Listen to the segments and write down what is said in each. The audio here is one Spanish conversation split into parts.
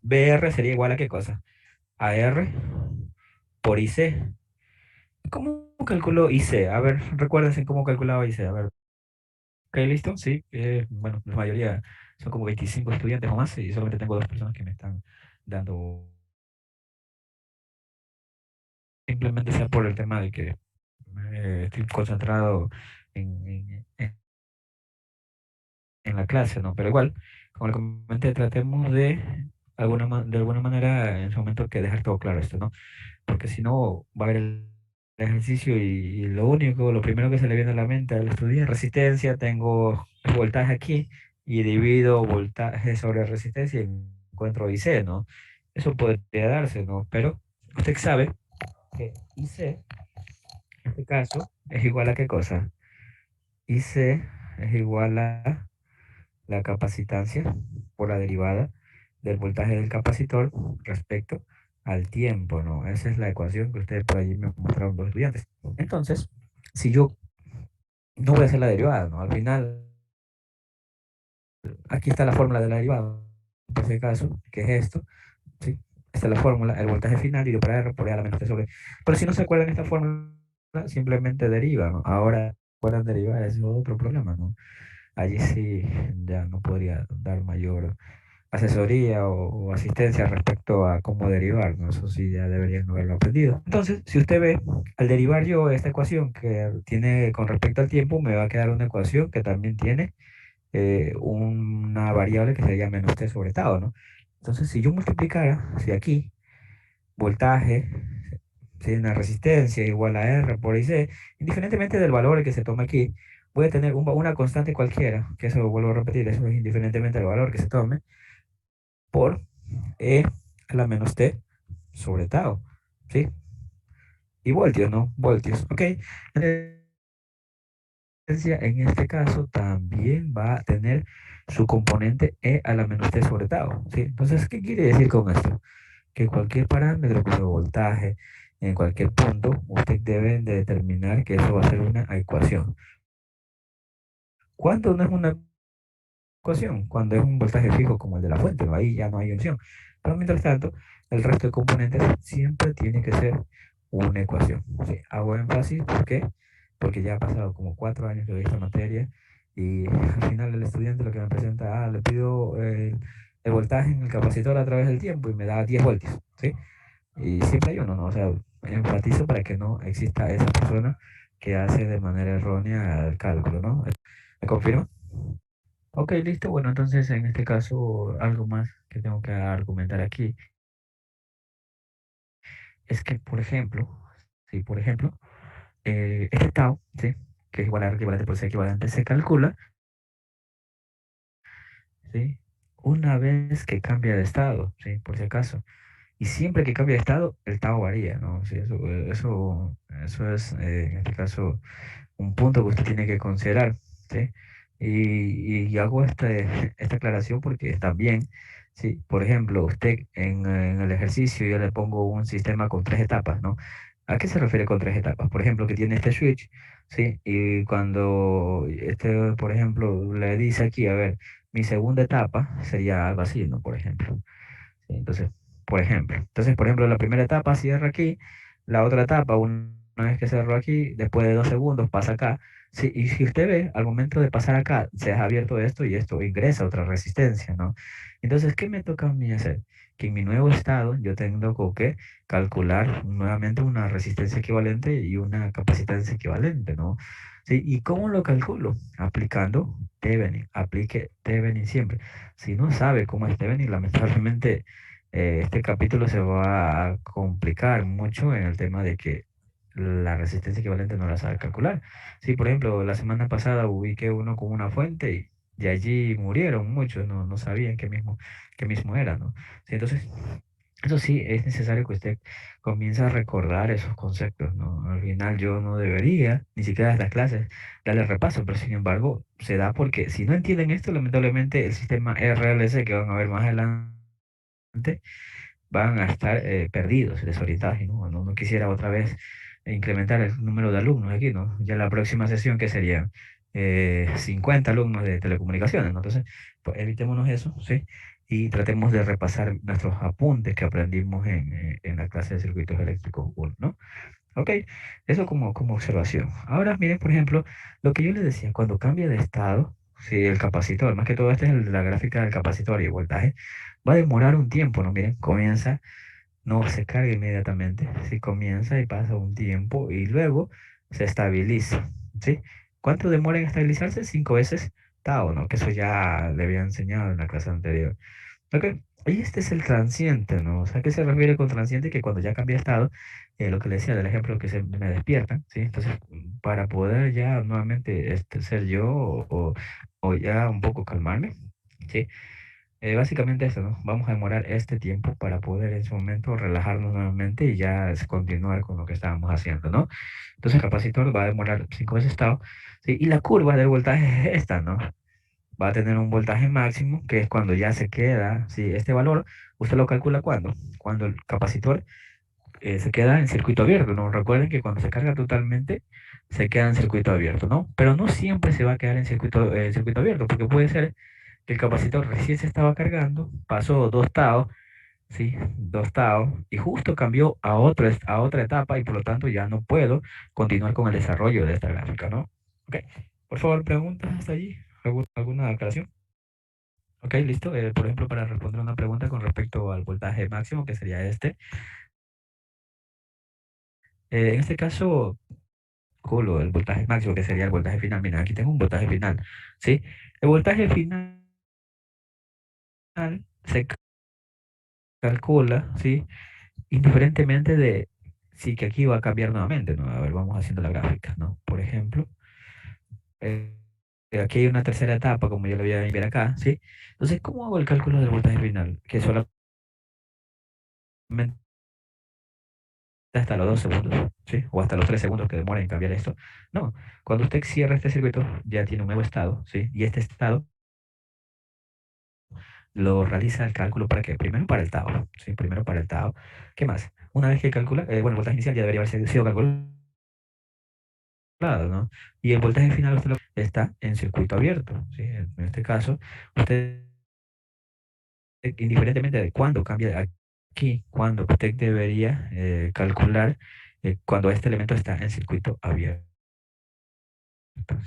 BR sería igual a qué cosa? AR por IC. ¿Cómo calculo IC? A ver, recuérdense cómo calculaba IC. A ver, ok, listo, sí. Bueno, la mayoría son como 25 estudiantes o más y solamente tengo dos personas que me están dando. Simplemente sea por el tema de que estoy concentrado en la clase, ¿no? Pero igual, como le comenté, tratemos de de alguna manera en su momento que dejar todo claro esto, ¿no? Porque si no, va a haber el ejercicio y lo primero que se le viene a la mente al estudiante es resistencia, tengo voltaje aquí y divido voltaje sobre resistencia y encuentro IC, ¿no? Eso podría darse, ¿no? Pero usted sabe que IC, en este caso, es igual a qué cosa? IC es igual a la capacitancia por la derivada del voltaje del capacitor respecto al tiempo, ¿no? Esa es la ecuación que ustedes por allí me mostraron los estudiantes. Entonces, si yo no voy a hacer la derivada, ¿no? Al final, aquí está la fórmula de la derivada, por ese caso, que es esto, ¿sí? Esta es la fórmula, el voltaje final dividido por R por E a la menos T sobre. Pero si no se acuerdan esta fórmula, simplemente deriva, ¿no? Ahora, puedan derivar, ese es otro problema, ¿no? Allí sí ya no podría dar mayor asesoría o asistencia respecto a cómo derivar, ¿no? Eso sí ya deberían haberlo aprendido. Entonces, si usted ve, al derivar yo esta ecuación que tiene con respecto al tiempo, me va a quedar una ecuación que también tiene una variable que sería menos t sobre tau, ¿no? Entonces, si yo multiplicara, si aquí voltaje, si una resistencia igual a R por IC, indiferentemente del valor que se tome aquí, voy a tener una constante cualquiera, que eso vuelvo a repetir, eso es indiferentemente del valor que se tome, por E a la menos T sobre tau, ¿sí? Y voltios, ¿no? Voltios, ¿ok? La resistencia en este caso también va a tener su componente E a la menos T sobre tau, ¿sí? Entonces, ¿qué quiere decir con esto? Que cualquier parámetro, como voltaje, en cualquier punto, usted debe de determinar que eso va a ser una ecuación. ¿Cuándo no es una ecuación? Cuando es un voltaje fijo como el de la fuente, ¿no? Ahí ya no hay opción. Pero mientras tanto, el resto de componentes siempre tiene que ser una ecuación. ¿Sí? Hago énfasis, ¿por qué? Porque ya ha pasado como 4 años que doy esta materia y al final el estudiante lo que me presenta, le pido el voltaje en el capacitor a través del tiempo y me da 10 voltios, ¿sí? Y siempre hay uno, ¿no? O sea, enfatizo para que no exista esa persona que hace de manera errónea el cálculo, ¿no? ¿Me confirma? Ok, listo. Bueno, entonces en este caso, algo más que tengo que argumentar aquí es que, por ejemplo, si por ejemplo, este tau, ¿sí? Que es igual a R equivalente por C equivalente, se calcula, ¿sí? Una vez que cambia de estado, ¿sí? Por si acaso. Y siempre que cambia de estado, el tau varía, ¿no? Sí, eso es, en este caso, un punto que usted tiene que considerar, ¿sí? Y hago esta aclaración porque también, sí, por ejemplo, usted en el ejercicio yo le pongo un sistema con 3 etapas, ¿no? ¿A qué se refiere con 3 etapas? Por ejemplo, que tiene este switch, ¿sí? Y cuando este, por ejemplo, le dice aquí, a ver, mi segunda etapa sería algo así, ¿no? Por ejemplo. ¿Sí? Entonces, por ejemplo, la primera etapa cierra aquí, la otra etapa, una vez que cerró aquí, después de 2 segundos pasa acá. Sí, y si usted ve, al momento de pasar acá, se ha abierto esto y esto ingresa otra resistencia, ¿no? Entonces, ¿qué me toca a mí hacer? Que en mi nuevo estado yo tengo que calcular nuevamente una resistencia equivalente y una capacitancia equivalente, ¿no? Sí, ¿y cómo lo calculo? Aplicando Thevenin, aplique Thevenin siempre. Si no sabe cómo es Thevenin, lamentablemente este capítulo se va a complicar mucho en el tema de que la resistencia equivalente no la sabe calcular. Sí, por ejemplo, la semana pasada ubiqué uno con una fuente y allí murieron muchos, no sabían qué mismo era, ¿no? Sí, entonces, eso sí, es necesario que usted comience a recordar esos conceptos, ¿no? Al final yo no debería, ni siquiera en las clases, darle repaso, pero sin embargo, se da porque si no entienden esto, lamentablemente el sistema RLC que van a ver más adelante, van a estar perdidos, desorientados, y no quisiera otra vez incrementar el número de alumnos aquí, ¿no? Ya la próxima sesión que serían 50 alumnos de telecomunicaciones, ¿no? Entonces, pues evitémonos eso, ¿sí? y tratemos de repasar nuestros apuntes que aprendimos en la clase de circuitos eléctricos 1, ¿no? Ok, eso como observación. Ahora miren, por ejemplo, lo que yo les decía, cuando cambia de estado, si el capacitor, más que todo esta es la gráfica del capacitor y el voltaje, va a demorar un tiempo, ¿no? Miren, comienza, no se carga inmediatamente, si comienza y pasa un tiempo y luego se estabiliza, ¿sí? ¿Cuánto demora en estabilizarse? 5 veces tau, ¿no? Que eso ya le había enseñado en la clase anterior. Ok, y este es el transiente, ¿no? O sea, ¿qué se refiere con transiente? Que cuando ya cambia de estado, lo que le decía del ejemplo que se me despiertan, ¿sí? Entonces, para poder ya nuevamente ser yo o ya un poco calmarme, ¿sí? Básicamente eso, ¿no? Vamos a demorar este tiempo para poder en su momento relajarnos nuevamente y ya continuar con lo que estábamos haciendo, ¿no? Entonces, el capacitor va a demorar 5 veces estado, ¿sí? Y la curva del voltaje es esta, ¿no? Va a tener un voltaje máximo, que es cuando ya se queda, si este valor, usted lo calcula cuando el capacitor se queda en circuito abierto, ¿no? Recuerden que cuando se carga totalmente, se queda en circuito abierto, ¿no? Pero no siempre se va a quedar en circuito abierto, porque puede ser que el capacitor recién se estaba cargando, pasó 2 taos, ¿sí? 2 taos, y justo cambió a otra etapa, y por lo tanto ya no puedo continuar con el desarrollo de esta gráfica, ¿no? Ok, por favor, preguntas hasta allí, ¿alguna aclaración? Ok, listo. Por ejemplo, para responder una pregunta con respecto al voltaje máximo, que sería este. En este caso, calculo el voltaje máximo, que sería el voltaje final. Mira, aquí tengo un voltaje final, ¿sí? El voltaje final se calcula, ¿sí? Indiferentemente de si que aquí va a cambiar nuevamente, ¿no? A ver, vamos haciendo la gráfica, ¿no? Por ejemplo, eh, aquí hay una tercera etapa, como yo lo voy a ver acá, ¿sí? Entonces, ¿cómo hago el cálculo del voltaje final? Que solamente hasta los 2 segundos, ¿sí? O hasta los 3 segundos que demora en cambiar esto. No, cuando usted cierra este circuito, ya tiene un nuevo estado, ¿sí? Y este estado lo realiza el cálculo para qué? Primero para el tau, ¿sí? Primero para el tau. ¿Qué más? Una vez que calcula, bueno, el voltaje inicial ya debería haber sido calculado, ¿no? Y el voltaje final usted está en circuito abierto, ¿sí? En este caso, usted, indiferentemente de cuándo cambia aquí, cuando usted debería calcular cuando este elemento está en circuito abierto.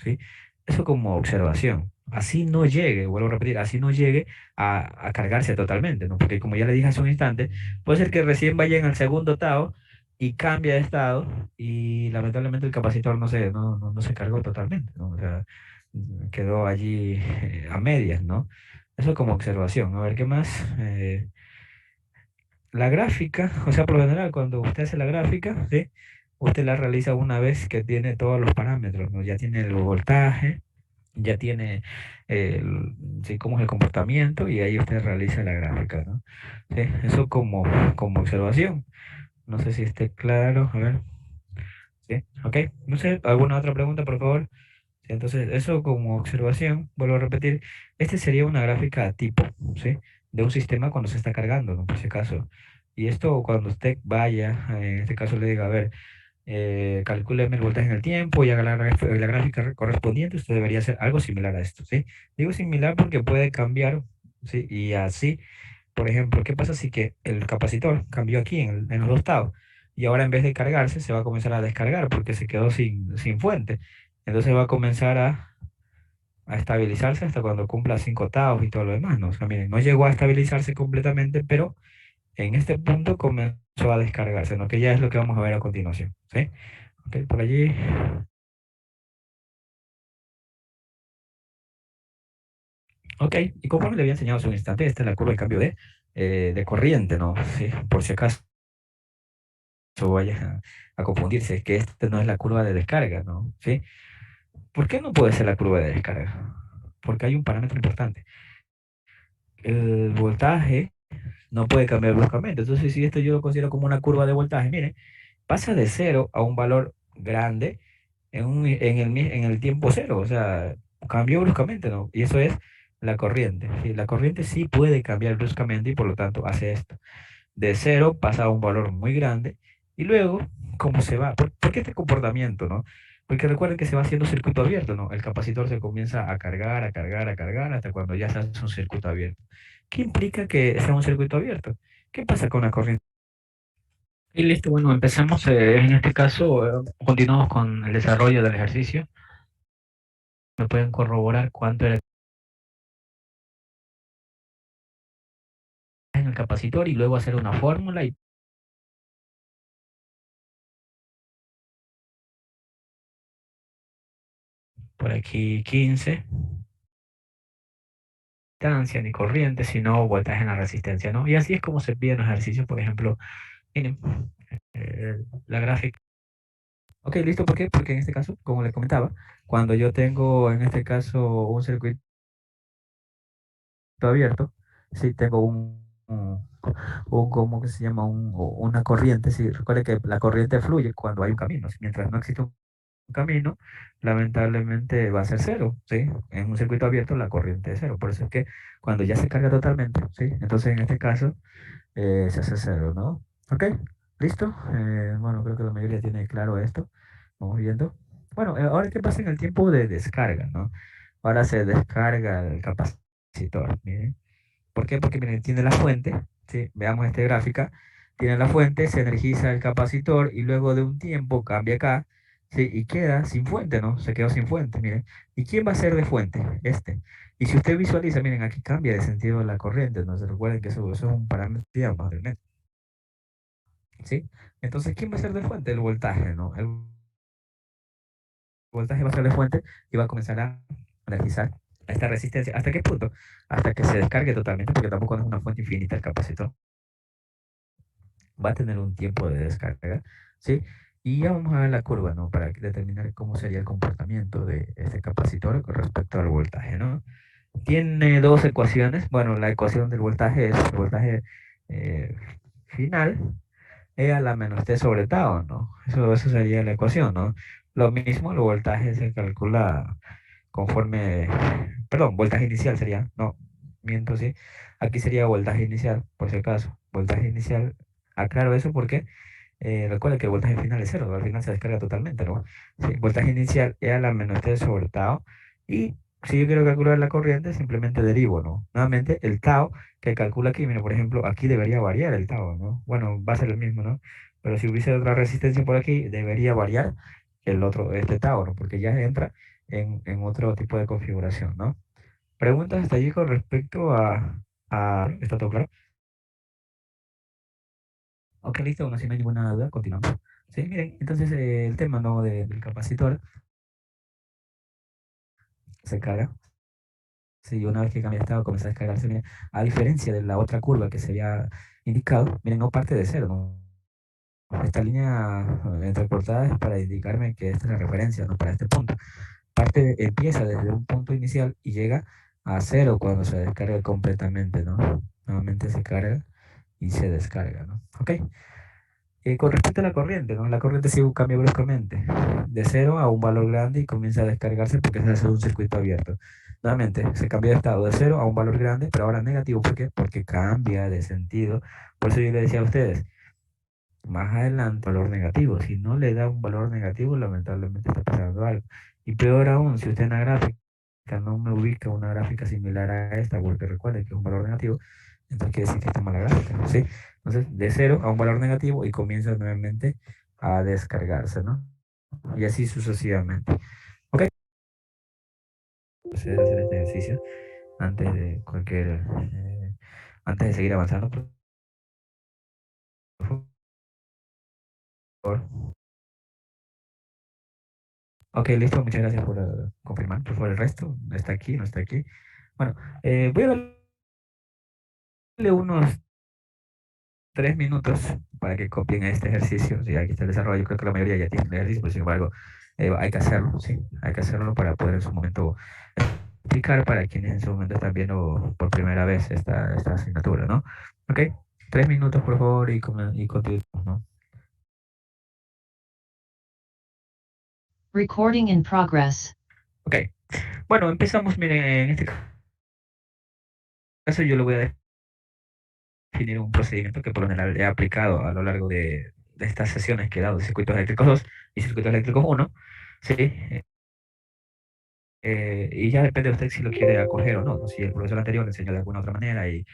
¿Sí? Eso como observación. Así no llegue, vuelvo a repetir, así no llegue a cargarse totalmente, ¿no? Porque como ya le dije hace un instante, puede ser que recién vaya en el segundo tao y cambia de estado y lamentablemente el capacitor no se cargó totalmente, ¿no? O sea, quedó allí a medias, ¿no? Eso como observación. A ver, ¿qué más? La gráfica, o sea, por lo general, cuando usted hace la gráfica, ¿sí? Usted la realiza una vez que tiene todos los parámetros, ¿no? Ya tiene el voltaje, ya tiene sí, cómo es el comportamiento y ahí usted realiza la gráfica, ¿no? Sí, eso como observación. No sé si esté claro, a ver. Sí, ok. No sé, ¿alguna otra pregunta, por favor? Sí, entonces, eso como observación, vuelvo a repetir, este sería una gráfica tipo, ¿sí? De un sistema cuando se está cargando, ¿no? Por si acaso. Y esto cuando usted vaya, en este caso le diga, a ver, calcúleme el voltaje en el tiempo y haga la gráfica correspondiente, usted debería hacer algo similar a esto, ¿sí? Digo similar porque puede cambiar, ¿sí? Y así, por ejemplo, ¿qué pasa si que el capacitor cambió aquí en los 2 estados y ahora en vez de cargarse se va a comenzar a descargar porque se quedó sin fuente? Entonces va a comenzar a estabilizarse hasta cuando cumpla 5 estados y todo lo demás, ¿no? O sea, miren, no llegó a estabilizarse completamente, pero en este punto comenzó a descargarse, ¿no? Que ya es lo que vamos a ver a continuación, ¿sí? Ok, por allí. Ok, y como le había enseñado hace un instante, esta es la curva de cambio de corriente, ¿no? Sí, por si acaso vaya a confundirse, es que esta no es la curva de descarga, ¿no? ¿Sí? ¿Por qué no puede ser la curva de descarga? Porque hay un parámetro importante. El voltaje no puede cambiar bruscamente. Entonces, si esto yo lo considero como una curva de voltaje, mire, pasa de cero a un valor grande en el tiempo cero. O sea, cambió bruscamente, ¿no? Y eso es la corriente. ¿Sí? La corriente sí puede cambiar bruscamente y por lo tanto hace esto. De cero pasa a un valor muy grande y luego, ¿cómo se va? ¿Por qué este comportamiento, no? Porque recuerden que se va haciendo circuito abierto, ¿no? El capacitor se comienza a cargar, a cargar, a cargar hasta cuando ya se hace un circuito abierto. ¿Qué implica que sea un circuito abierto? ¿Qué pasa con la corriente? Y listo, bueno, empezamos. En este caso, continuamos con el desarrollo del ejercicio. Me pueden corroborar cuánto era en el capacitor y luego hacer una fórmula y por aquí 15, distancia ni corriente, sino voltaje en la resistencia, ¿no? Y así es como se piden los ejercicios, por ejemplo, miren, la gráfica. Ok, listo, ¿por qué? Porque en este caso, como les comentaba, cuando yo tengo en este caso un circuito abierto, sí tengo ¿cómo que se llama? Una corriente, sí, recuerde que la corriente fluye cuando hay un camino, mientras no existe un camino, lamentablemente va a ser cero, ¿sí? En un circuito abierto la corriente es cero, por eso es que cuando ya se carga totalmente, ¿sí? Entonces en este caso se hace cero, ¿no? Ok, listo. Bueno, creo que la mayoría tiene claro esto. Vamos viendo. Bueno, ahora qué pasa en el tiempo de descarga, ¿no? Ahora se descarga el capacitor, miren. ¿Por qué? Porque miren, tiene la fuente, ¿sí? Veamos esta gráfica. Tiene la fuente, se energiza el capacitor y luego de un tiempo cambia acá, ¿sí? Y queda sin fuente, ¿no? Se quedó sin fuente, miren. ¿Y quién va a ser de fuente? Este. Y si usted visualiza, miren, aquí cambia de sentido la corriente, ¿no? Se recuerden que eso es un parámetro, digamos, del metro, ¿sí? Entonces, ¿quién va a ser de fuente? El voltaje, ¿no? El voltaje va a ser de fuente y va a comenzar a energizar esta resistencia. ¿Hasta qué punto? Hasta que se descargue totalmente, porque tampoco es una fuente infinita el capacitor. Va a tener un tiempo de descarga, ¿sí? Y ya vamos a ver la curva, ¿no? Para determinar cómo sería el comportamiento de este capacitor con respecto al voltaje, ¿no? Tiene dos ecuaciones. Bueno, la ecuación del voltaje es el voltaje eh, final, E a la menos T sobre tau, ¿no? Eso sería la ecuación, ¿no? Lo mismo, el voltaje se calcula conforme, perdón, voltaje inicial sería, no, miento, sí. Aquí sería voltaje inicial, por si acaso. Voltaje inicial, aclaro eso porque recuerda que el voltaje final es cero, ¿no? Al final se descarga totalmente, ¿no? Sí, voltaje inicial es a la menos T sobre tau. Y si yo quiero calcular la corriente, simplemente derivo, ¿no? Nuevamente, el tau que calcula aquí, mira, por ejemplo, aquí debería variar el tau, ¿no? Bueno, va a ser el mismo, ¿no? Pero si hubiese otra resistencia por aquí, debería variar el otro, este tau, ¿no? Porque ya entra en otro tipo de configuración, ¿no? Preguntas hasta allí con respecto ¿está todo claro? Ok, listo, bueno, si no hay ninguna duda, continuamos. Sí, miren, entonces el tema ¿no? del capacitor se carga. Sí, una vez que cambia de estado, comienza a descargarse. Miren, a diferencia de la otra curva que se había indicado, miren, no parte de cero, ¿no? Esta línea entrecortada es para indicarme que esta es la referencia, ¿no? Para este punto. Empieza desde un punto inicial y llega a cero cuando se descarga completamente, ¿no? Nuevamente se carga y se descarga, ¿no? Ok. Con respecto a la corriente, ¿no? La corriente sí cambia bruscamente, de cero a un valor grande y comienza a descargarse porque se hace un circuito abierto. Nuevamente, se cambia de estado de cero a un valor grande, pero ahora negativo. ¿Por qué? Porque cambia de sentido. Por eso yo le decía a ustedes, más adelante, valor negativo. Si no le da un valor negativo, lamentablemente está pasando algo. Y peor aún, si usted en la gráfica no me ubica una gráfica similar a esta, porque recuerde que es un valor negativo, entonces quiere decir que está mala gráfica, ¿sí? Entonces, de cero a un valor negativo y comienza nuevamente a descargarse, ¿no? Y así sucesivamente. Ok, proceder a hacer este ejercicio antes de antes de seguir avanzando, por favor. Ok, listo, muchas gracias por confirmar. Por favor, el resto está aquí, no está aquí. Bueno, voy a darle unos 3 minutos para que copien este ejercicio. Sí, aquí está el desarrollo. Creo que la mayoría ya tiene el ejercicio, pero sin embargo, hay que hacerlo, sí. Hay que hacerlo para poder en su momento explicar para quienes en su momento están viendo por primera vez esta asignatura, ¿no? Ok, 3 minutos, por favor, y continuamos, ¿no? Recording in progress. Ok, bueno, empezamos. Miren, en este caso yo le voy a definir un procedimiento que por lo general he aplicado a lo largo de estas sesiones que he dado de circuitos eléctricos 2 y circuitos eléctricos 1, ¿sí? y ya depende de usted si lo quiere acoger o no, ¿no? Si el profesor anterior le enseñó de alguna otra manera y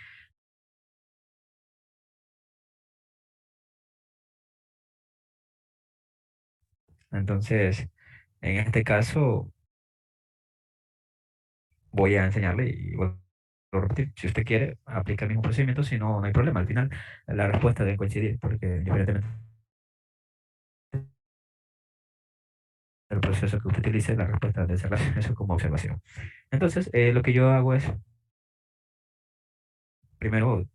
entonces, en este caso, voy a enseñarle y vuelvo a repetir. Si usted quiere, aplica el mismo procedimiento, si no, no hay problema. Al final, la respuesta debe coincidir, porque independientemente del proceso que usted utilice, la respuesta debe ser eso como observación. Entonces, lo que yo hago es, primero,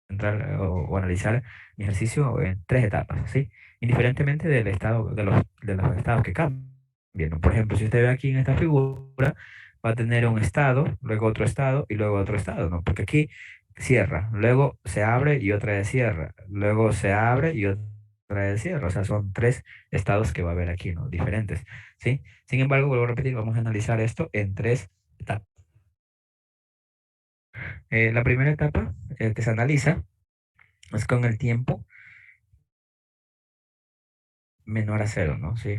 centrar o analizar mi ejercicio en tres etapas, ¿sí? Indiferentemente del estado, de los estados que cambien, ¿no? Por ejemplo, si usted ve aquí en esta figura, va a tener un estado, luego otro estado y luego otro estado, ¿no? Porque aquí cierra, luego se abre y otra vez cierra, luego se abre y otra vez cierra, o sea, son tres estados que va a haber aquí, ¿no? Diferentes, ¿sí? Sin embargo, vuelvo a repetir, vamos a analizar esto en tres etapas. La primera etapa que se analiza es con el tiempo menor a cero, ¿no? Sí,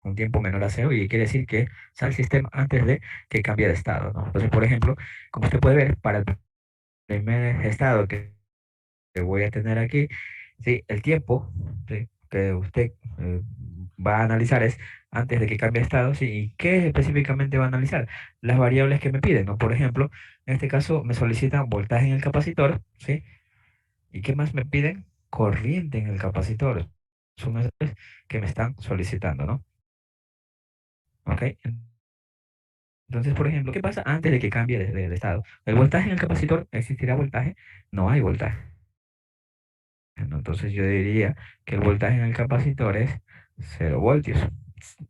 un tiempo menor a cero y quiere decir que sale el sistema antes de que cambie de estado, ¿no? Entonces, por ejemplo, como usted puede ver, para el primer estado que voy a tener aquí, sí, el tiempo, sí, que usted va a analizar es antes de que cambie de estado, sí, ¿y qué específicamente va a analizar? Las variables que me piden, ¿no? Por ejemplo, en este caso me solicitan voltaje en el capacitor, ¿sí? ¿Y qué más me piden? Corriente en el capacitor. Son las que me están solicitando, ¿no? ¿Ok? Entonces, por ejemplo, ¿qué pasa antes de que cambie de estado? ¿El voltaje en el capacitor? ¿Existirá voltaje? No hay voltaje, ¿no? Entonces yo diría que el voltaje en el capacitor es 0 voltios.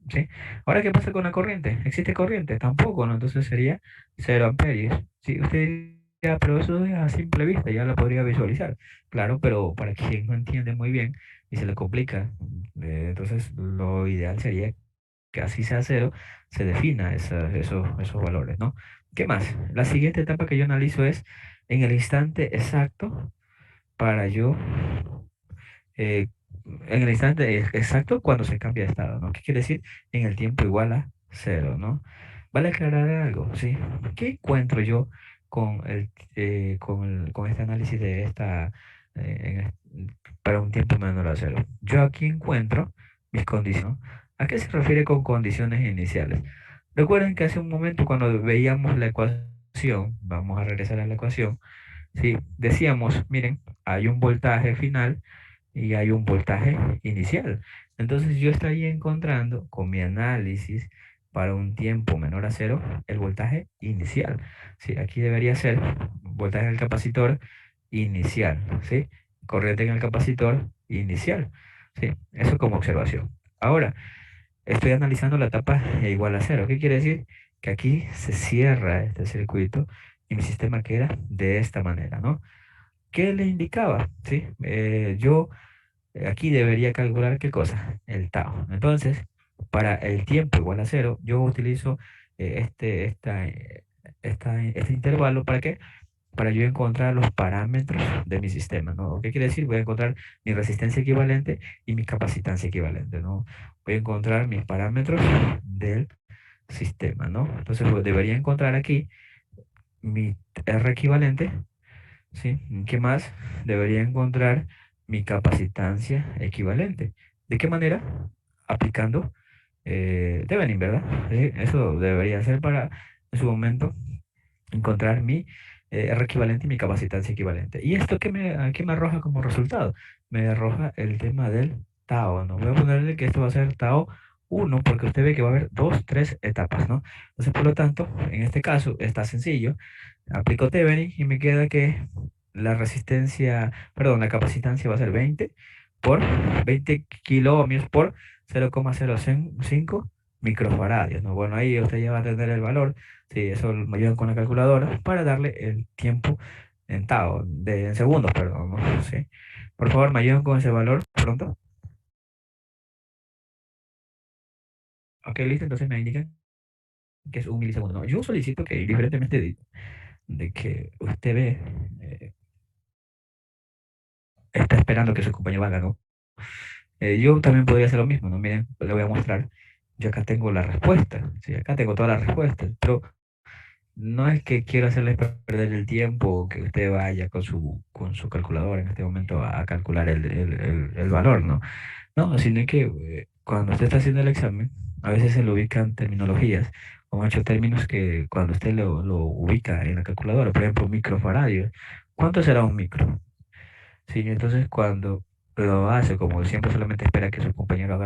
¿Sí? Ahora, ¿qué pasa con la corriente? ¿Existe corriente? Tampoco, ¿no? Entonces sería 0 amperios. Sí, usted diría, pero eso es a simple vista, ya lo podría visualizar. Claro, pero para quien no entiende muy bien y se le complica, entonces lo ideal sería que así sea cero, se defina esos valores, ¿no? ¿Qué más? La siguiente etapa que yo analizo es en el instante exacto para yo, eh, en el instante exacto cuando se cambia de estado, ¿no? ¿Qué quiere decir? En el tiempo igual a cero, ¿no? Vale aclarar algo, ¿sí? ¿Qué encuentro yo con este análisis de para un tiempo menor a cero? Yo aquí encuentro mis condiciones. ¿A qué se refiere con condiciones iniciales? Recuerden que hace un momento cuando veíamos la ecuación, vamos a regresar a la ecuación, ¿sí? Decíamos, miren, hay un voltaje final y hay un voltaje inicial. Entonces yo estaría encontrando con mi análisis para un tiempo menor a cero el voltaje inicial. Sí, aquí debería ser voltaje en el capacitor inicial, ¿sí? Corriente en el capacitor inicial. Sí, eso como observación. Ahora, estoy analizando la etapa igual a cero. ¿Qué quiere decir? Que aquí se cierra este circuito y mi sistema queda de esta manera, ¿no? ¿Qué le indicaba? ¿Sí? Yo aquí debería calcular qué cosa, el tau. Entonces, para el tiempo igual a cero, yo utilizo este intervalo ¿para qué? Para yo encontrar los parámetros de mi sistema, ¿no? ¿Qué quiere decir? Voy a encontrar mi resistencia equivalente y mi capacitancia equivalente, ¿no? Voy a encontrar mis parámetros del sistema, ¿no? Entonces, pues, debería encontrar aquí mi R equivalente. ¿Sí? ¿Qué más? Debería encontrar mi capacitancia equivalente. ¿De qué manera? Aplicando Thevenin, ¿verdad? Sí, eso debería ser para, en su momento, encontrar mi R equivalente y mi capacitancia equivalente. ¿Y esto qué me arroja como resultado? Me arroja el tema del Tao, ¿no? Voy a ponerle que esto va a ser Tao 1 porque usted ve que va a haber dos, tres etapas, ¿no? Entonces, por lo tanto, en este caso está sencillo. Aplico Thevenin y me queda que la capacitancia va a ser 20 por 20 kiloohmios por 0,05 microfaradios, ¿no? Bueno, ahí usted ya va a tener el valor. Sí, eso me ayudan con la calculadora para darle el tiempo en segundos, perdón, ¿no? Sí. Por favor, me ayudan con ese valor pronto. Ok, listo, entonces me indican que es un milisegundo. No, yo solicito que, indiferentemente de que usted ve, está esperando que su compañero haga, ¿no? Yo también podría hacer lo mismo, ¿no? Miren, le voy a mostrar. yo acá tengo la respuesta, ¿sí? Acá tengo todas las respuestas, pero no es que quiero hacerles perder el tiempo o que usted vaya con su calculadora en este momento a calcular el valor, ¿no? No, sino que cuando usted está haciendo el examen, a veces se le ubican terminologías o muchos términos que cuando usted lo ubica en la calculadora, por ejemplo, microfaradios, ¿cuánto será un micro? Sí, entonces cuando lo hace, como siempre solamente espera que su compañero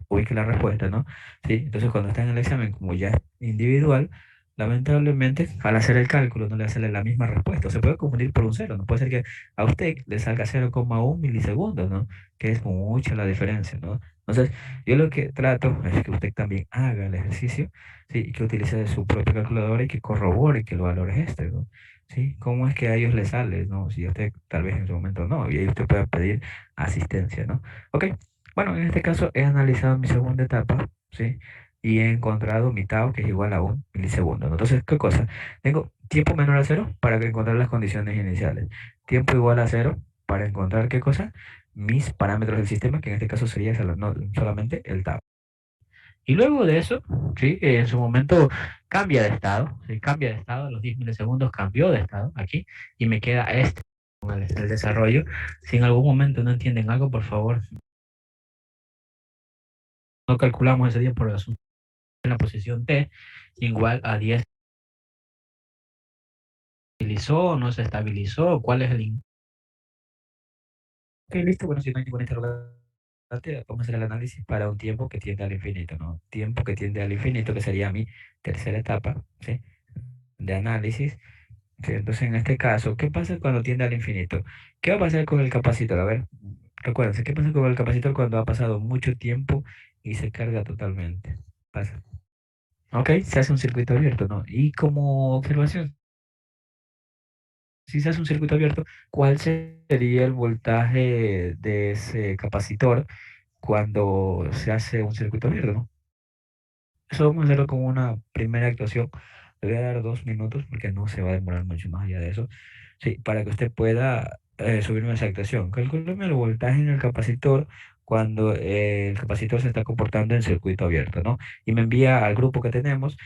ubique la respuesta, ¿no? Sí, entonces cuando está en el examen, como ya es individual, lamentablemente al hacer el cálculo no le sale la misma respuesta, o se puede confundir por un cero, ¿no? Puede ser que a usted le salga 0,1 milisegundos, ¿no? Que es mucha la diferencia, ¿no? Entonces, yo lo que trato es que usted también haga el ejercicio, ¿sí? Y que utilice su propia calculadora y que corrobore que el valor es este, ¿no? ¿Sí? ¿Cómo es que a ellos les sale, no? Si a usted tal vez en su momento no, y ahí usted puede pedir asistencia, ¿no? Ok, bueno, en este caso he analizado mi segunda etapa, ¿sí? Y he encontrado mi tau, que es igual a un milisegundo, ¿no? Entonces, ¿qué cosa? Tengo tiempo menor a cero para encontrar las condiciones iniciales. Tiempo igual a cero para encontrar, ¿qué cosa? Mis parámetros del sistema, que en este caso sería no, solamente el tau. Y luego de eso, sí, en su momento cambia de estado, ¿sí? Cambia de estado, a los 10 milisegundos cambió de estado aquí y me queda este con el desarrollo. Si en algún momento no entienden algo, por favor, no calculamos ese día por el asunto en la posición T igual a 10. ¿Estabilizó? ¿No se estabilizó? ¿Cuál es el... Ok, listo, bueno, si no hay ninguna interrogante, vamos a hacer el análisis para un tiempo que tiende al infinito, ¿no? Tiempo que tiende al infinito, que sería mi tercera etapa, ¿sí? De análisis. Sí, entonces, en este caso, ¿qué pasa cuando tiende al infinito? ¿Qué va a pasar con el capacitor? A ver, recuérdense, ¿qué pasa con el capacitor cuando ha pasado mucho tiempo y se carga totalmente? Pasa. Ok, se hace un circuito abierto, ¿no? Y como observación, si se hace un circuito abierto, ¿cuál sería el voltaje de ese capacitor cuando se hace un circuito abierto, ¿no? Eso vamos a hacerlo como una primera actuación. Le voy a dar 2 minutos porque no se va a demorar mucho más allá de eso. Sí, para que usted pueda subirme esa actuación. Calcúleme el voltaje en el capacitor cuando el capacitor se está comportando en circuito abierto, ¿no? Y me envía al grupo que tenemos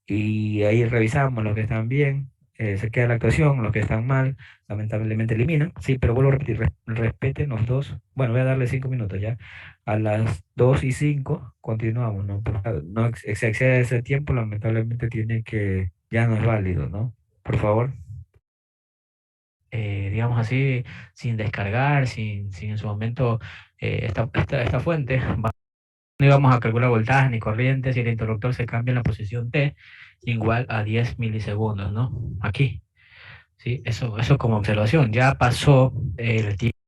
y ahí revisamos los que están bien, se queda la actuación, los que están mal, lamentablemente eliminan. Sí, pero vuelvo a repetir, respeten los dos. Bueno, voy a darle 5 minutos ya. A las 2:05 continuamos, ¿no? No se excede ese tiempo, lamentablemente tiene que, ya no es válido, ¿no? Por favor. Digamos así, sin descargar, sin en su momento esta fuente. No íbamos a calcular voltaje ni corriente si el interruptor se cambia en la posición T igual a 10 milisegundos, ¿no? Aquí, ¿sí? Eso como observación. Ya pasó el tiempo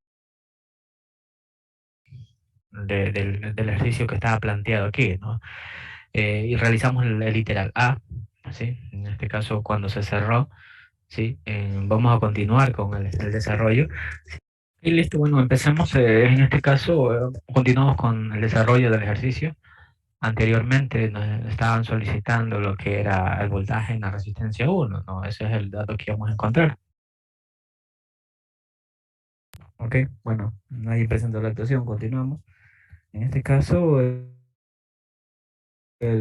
del ejercicio que estaba planteado aquí, ¿no? Y realizamos el iteral A, ¿sí? En este caso, cuando se cerró, ¿sí? Vamos a continuar con el desarrollo. Y listo, bueno, empezamos, en este caso, continuamos con el desarrollo del ejercicio. Anteriormente nos estaban solicitando lo que era el voltaje en la resistencia 1, ¿no? Ese es el dato que vamos a encontrar. Ok, bueno, nadie presentó la actuación, continuamos. En este caso, el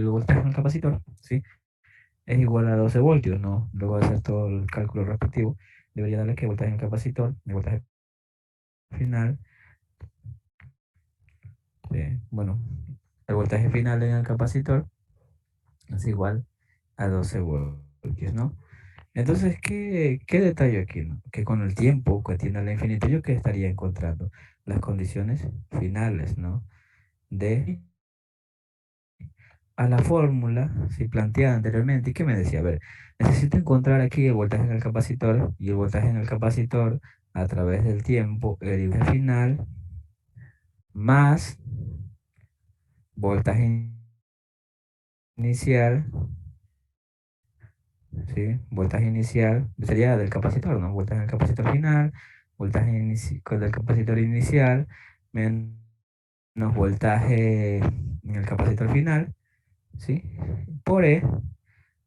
voltaje en el capacitor, ¿sí? Es igual a 12 voltios, ¿no? Luego de hacer todo el cálculo respectivo, debería darle que voltaje en el capacitor, el voltaje final, bueno, el voltaje final en el capacitor es igual a 12 voltios, ¿no? Entonces, ¿qué detalle aquí, no? Que con el tiempo que tiene la infinito, yo que estaría encontrando las condiciones finales, ¿no? De a la fórmula, si planteada anteriormente, ¿y qué me decía? A ver, necesito encontrar aquí el voltaje en el capacitor y el voltaje en el capacitor a través del tiempo, el voltaje final más voltaje inicial, ¿sí? Voltaje inicial sería del capacitor, ¿no? Voltaje en el capacitor final, del capacitor inicial, menos voltaje en el capacitor final, ¿sí? Por E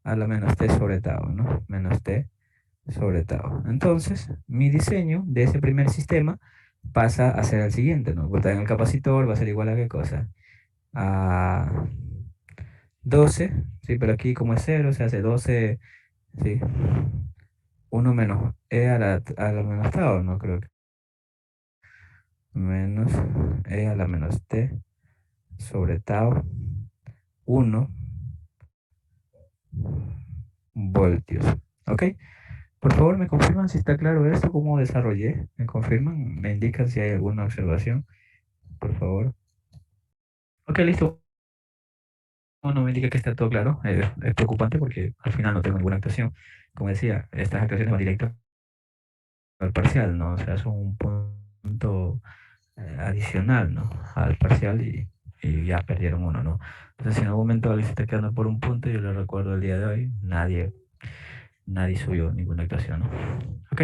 a la menos T sobre tau, ¿no? Menos T sobre tau. Entonces, mi diseño de ese primer sistema pasa a ser el siguiente, ¿no? Voltaje en el capacitor va a ser igual a ¿qué cosa? A 12, sí, pero aquí como es cero se hace 12, sí, uno menos e a la menos tau, no creo que menos e a la menos t sobre tau 1 voltios. ¿Ok? Por favor, me confirman si está claro esto, cómo desarrollé. Me confirman, me indican si hay alguna observación, por favor. Ok, listo. No me indica que está todo claro. Es preocupante porque al final no tengo ninguna actuación. Como decía, estas actuaciones van directas al parcial, ¿no? O sea, son un punto adicional, ¿no? Al parcial y ya perdieron uno, ¿no? Entonces, si en algún momento alguien se está quedando por un punto, yo le recuerdo el día de hoy, nadie subió ninguna actuación, ¿no? Ok.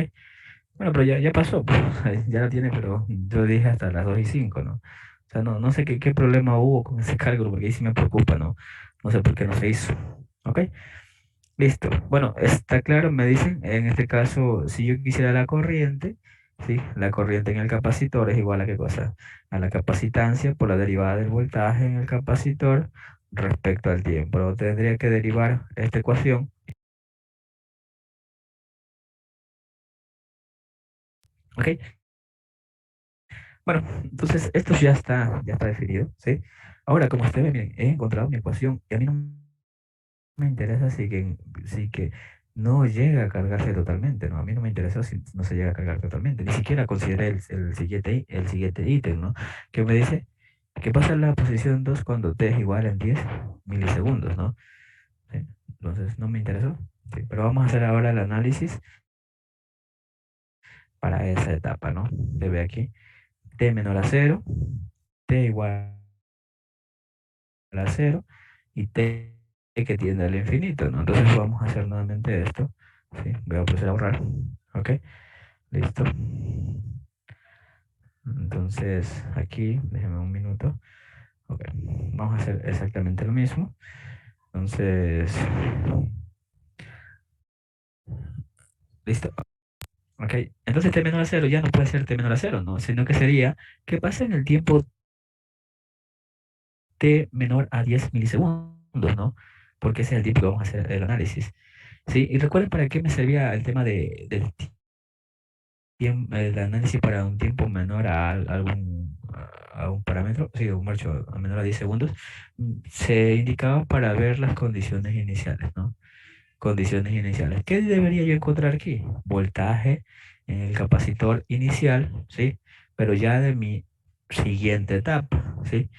Bueno, pero ya pasó, pues, ya la tiene, pero yo dije hasta las 2 y 5, ¿no? O sea, no sé qué problema hubo con ese cálculo, porque ahí sí me preocupa, ¿no? No sé por qué no se hizo. ¿Ok? Listo. Bueno, está claro, me dicen, en este caso, si yo quisiera la corriente, ¿sí? La corriente en el capacitor es igual a qué cosa? A la capacitancia por la derivada del voltaje en el capacitor respecto al tiempo. Luego tendría que derivar esta ecuación. ¿Ok? Bueno, entonces esto ya está definido, ¿sí? Ahora, como ustedes ven, miren, he encontrado mi ecuación y a mí no me interesa si que no llega a cargarse totalmente, ¿no? A mí no me interesa si no se llega a cargar totalmente. Ni siquiera consideré el siguiente ítem, ¿no? Que me dice que pasa en la posición 2 cuando t es igual a 10 milisegundos, ¿no? ¿Sí? Entonces, no me interesó. Sí, pero vamos a hacer ahora el análisis para esa etapa, ¿no? Se ve aquí, t menor a cero, t igual a cero y t que tiende al infinito, ¿no? Entonces vamos a hacer nuevamente esto, ¿sí? Voy a proceder a borrar, ¿ok? Listo. Entonces aquí, déjeme un minuto, ok, vamos a hacer exactamente lo mismo. Entonces, listo, ok. Entonces t menor a cero ya no puede ser t menor a cero, ¿no? Sino que sería, ¿qué pasa en el tiempo t menor a 10 milisegundos, ¿no? Porque ese es el tiempo que vamos a hacer el análisis. Sí, y recuerden para qué me servía el tema del el análisis para un tiempo menor a un parámetro, sí, un marcho a menor a 10 segundos, se indicaba para ver las condiciones iniciales, ¿no? Condiciones iniciales. ¿Qué debería yo encontrar aquí? Voltaje en el capacitor inicial, ¿sí? Pero ya de mi siguiente etapa, ¿sí?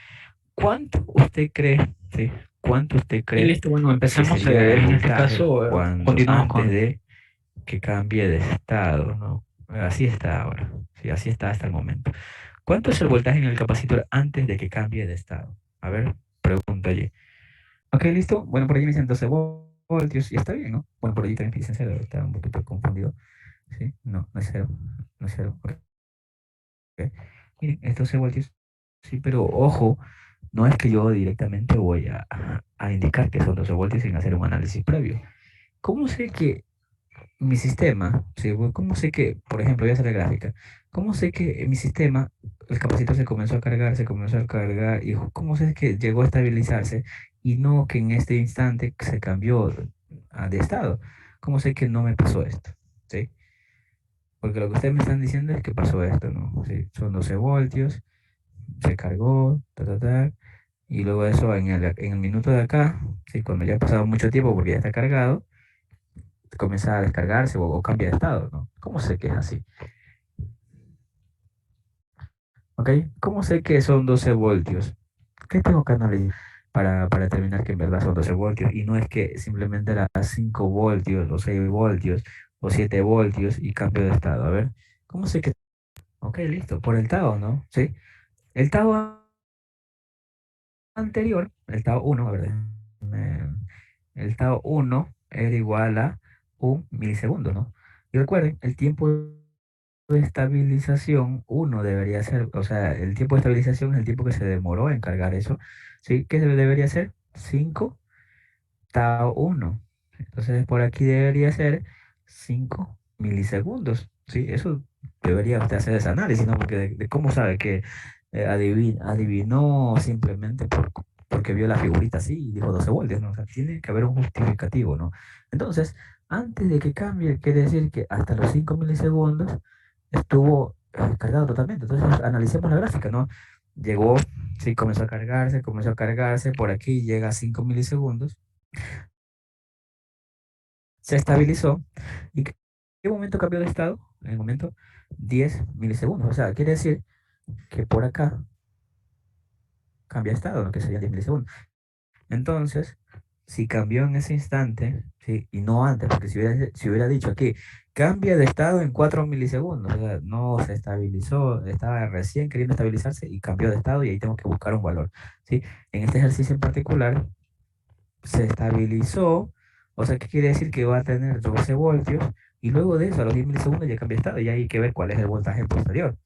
¿Cuánto usted cree, sí? ¿Cuánto usted Y cree listo, bueno, que empezamos sería el en este voltaje caso, cuando continuamos antes con... de que cambie de estado, ¿no? Así está ahora, sí, así está hasta el momento. ¿Cuánto es el voltaje en el capacitor antes de que cambie de estado? A ver, pregunta allí. Ok, listo. Bueno, por allí me dicen 12 voltios y está bien, ¿no? Bueno, por allí también me dicen 0, estaba un poquito confundido. Sí, no, no es 0, no es 0. Ok. Miren, es 12 voltios, sí, pero ojo, no es que yo directamente voy a indicar que son 12 voltios sin hacer un análisis previo. ¿Cómo sé que mi sistema, sí, cómo sé que, por ejemplo, voy a hacer la gráfica, cómo sé que en mi sistema el capacitor se comenzó a cargar, y cómo sé que llegó a estabilizarse y no que en este instante se cambió de estado? ¿Cómo sé que no me pasó esto? ¿Sí? Porque lo que ustedes me están diciendo es que pasó esto, ¿no? Sí, son 12 voltios, se cargó, y luego eso en el minuto de acá, sí, cuando ya ha pasado mucho tiempo porque ya está cargado, comienza a descargarse o cambia de estado, ¿no? ¿Cómo sé que es así? ¿Ok? ¿Cómo sé que son 12 voltios? ¿Qué tengo que analizar para determinar que en verdad son 12 voltios? Y no es que simplemente era 5 voltios o 6 voltios o 7 voltios y cambio de estado. A ver, ¿cómo sé que... Ok, listo, por el Tao, ¿no? ¿Sí? El Tao anterior, el Tao uno, a ver, el Tao uno era igual a un milisegundo, ¿no? Y recuerden, el tiempo de estabilización, uno debería ser, o sea, el tiempo de estabilización es el tiempo que se demoró en cargar eso, ¿sí? ¿Qué debería ser? 5 tau uno. Entonces, por aquí debería ser 5 milisegundos, ¿sí? Eso debería usted hacer ese análisis, ¿no? Porque de cómo sabe que adivinó simplemente porque vio la figurita así y dijo 12 voltios, ¿no? O sea, tiene que haber un justificativo, ¿no? Entonces, antes de que cambie, quiere decir que hasta los 5 milisegundos estuvo cargado totalmente. Entonces, analicemos la gráfica, ¿no? Llegó, sí, comenzó a cargarse, por aquí llega a 5 milisegundos, se estabilizó. ¿Y qué momento cambió de estado? En el momento 10 milisegundos. O sea, quiere decir que por acá cambia de estado, lo que sería 10 milisegundos. Entonces, si cambió en ese instante, ¿sí? Y no antes, porque si hubiera dicho aquí, cambia de estado en 4 milisegundos, o sea, no se estabilizó, estaba recién queriendo estabilizarse y cambió de estado y ahí tengo que buscar un valor, ¿sí? En este ejercicio en particular, se estabilizó, o sea, ¿qué quiere decir? Que va a tener 12 voltios y luego de eso, a los 10 milisegundos ya cambia de estado y hay que ver cuál es el voltaje posterior.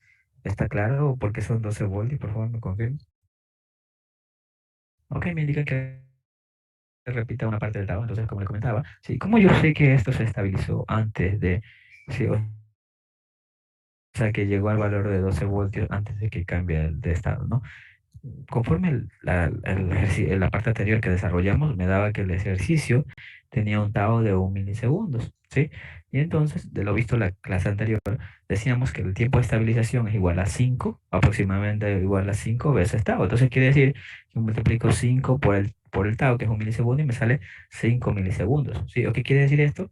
¿Está claro por qué son 12 voltios? Por favor, me confirmen. Ok, me indican que repita una parte del estado, entonces, como le comentaba, sí, como yo sé que esto se estabilizó antes de, sí, o sea, que llegó al valor de 12 voltios antes de que cambie de estado, ¿no? Conforme la parte anterior que desarrollamos, me daba que el ejercicio tenía un tau de 1 milisegundos, ¿sí? Y entonces, de lo visto en la clase anterior, decíamos que el tiempo de estabilización es igual a 5, aproximadamente igual a 5 veces tau. Entonces quiere decir que multiplico 5 por el tau, que es 1 milisegundo, y me sale 5 milisegundos, ¿sí? ¿O qué quiere decir esto?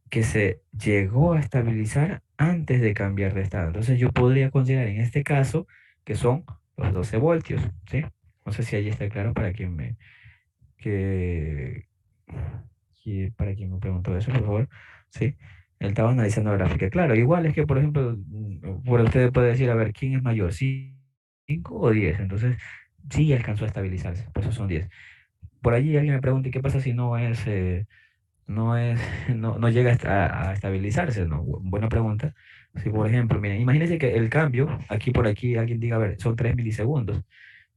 Que se llegó a estabilizar antes de cambiar de estado. Entonces yo podría considerar en este caso que son los 12 voltios, ¿sí? No sé si ahí está claro para que, para quien me preguntó eso, por favor, ¿sí? Él estaba analizando la gráfica. Claro, igual es que, por ejemplo, por ustedes puede decir, a ver, ¿quién es mayor? ¿5 o 10? Entonces, sí alcanzó a estabilizarse, por eso son 10. Por allí alguien me pregunta, ¿y qué pasa si no es, no llega a estabilizarse? ¿No? Buena pregunta. Si, por ejemplo, miren, imagínense que el cambio, aquí por aquí, alguien diga, a ver, son 3 milisegundos.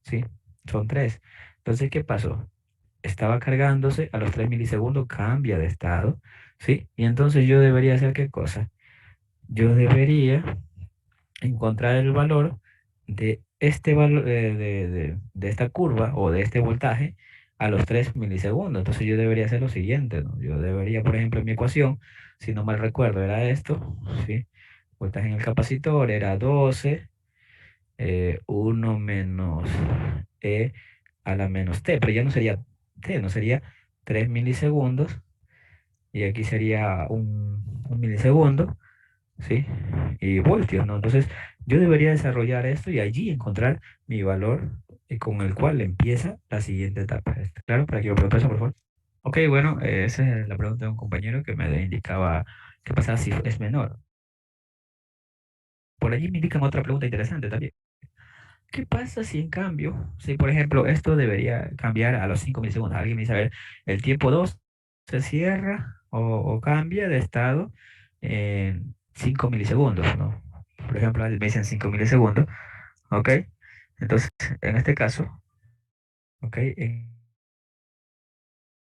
¿Sí? Son 3. Entonces, ¿qué pasó? Estaba cargándose, a los 3 milisegundos cambia de estado, ¿sí? Y entonces yo debería hacer ¿qué cosa? Yo debería encontrar el valor de este valor de esta curva o de este voltaje a los 3 milisegundos. Entonces yo debería hacer lo siguiente, ¿no? Yo debería, por ejemplo, en mi ecuación, si no mal recuerdo, era esto, ¿sí? Voltaje en el capacitor era 12 1 menos E a la menos T, pero ya no sería T, no sería 3 milisegundos, y aquí sería un milisegundo, ¿sí? Y voltios, ¿no? Entonces, yo debería desarrollar esto y allí encontrar mi valor con el cual empieza la siguiente etapa. ¿Está claro? Para que yo pregunte eso, por favor. Ok, bueno, esa es la pregunta de un compañero que me indicaba qué pasa si es menor. Por allí me indican otra pregunta interesante también. ¿Qué pasa si en cambio, si por ejemplo esto debería cambiar a los 5 milisegundos? Alguien me dice, a ver, el tiempo 2 se cierra o cambia de estado en 5 milisegundos, ¿no? Por ejemplo, me dicen 5 milisegundos, ¿ok? Entonces, en este caso, ¿ok? En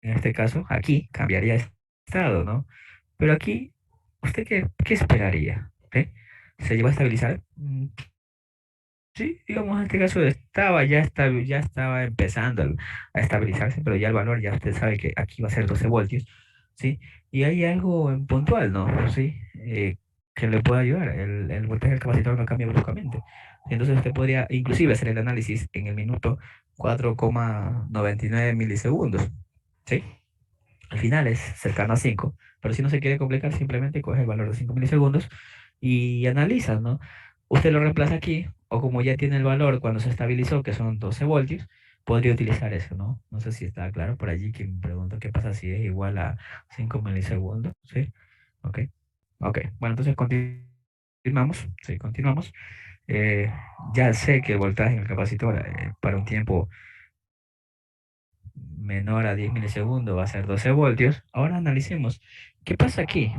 este caso, aquí cambiaría de estado, ¿no? Pero aquí, ¿usted qué esperaría? ¿Eh? ¿Se lleva a estabilizar? Sí, digamos, en este caso ya estaba empezando a estabilizarse, pero ya el valor ya usted sabe que aquí va a ser 12 voltios, ¿sí? Y hay algo en puntual, ¿no? ¿Sí? Que le puede ayudar. El voltaje del capacitor no cambia bruscamente. Entonces usted podría inclusive hacer el análisis en el minuto 4,99 milisegundos, ¿sí? Al final es cercano a 5, pero si no se quiere complicar, simplemente coge el valor de 5 milisegundos y analiza, ¿no? Usted lo reemplaza aquí, o como ya tiene el valor cuando se estabilizó, que son 12 voltios, podría utilizar eso, ¿no? No sé si está claro por allí, que me pregunto qué pasa si es igual a 5 milisegundos, ¿sí? Ok, ok. Bueno, entonces continuamos, sí, continuamos. Eh, ya sé que el voltaje en el capacitor para un tiempo menor a 10 milisegundos va a ser 12 voltios. Ahora analicemos qué pasa aquí.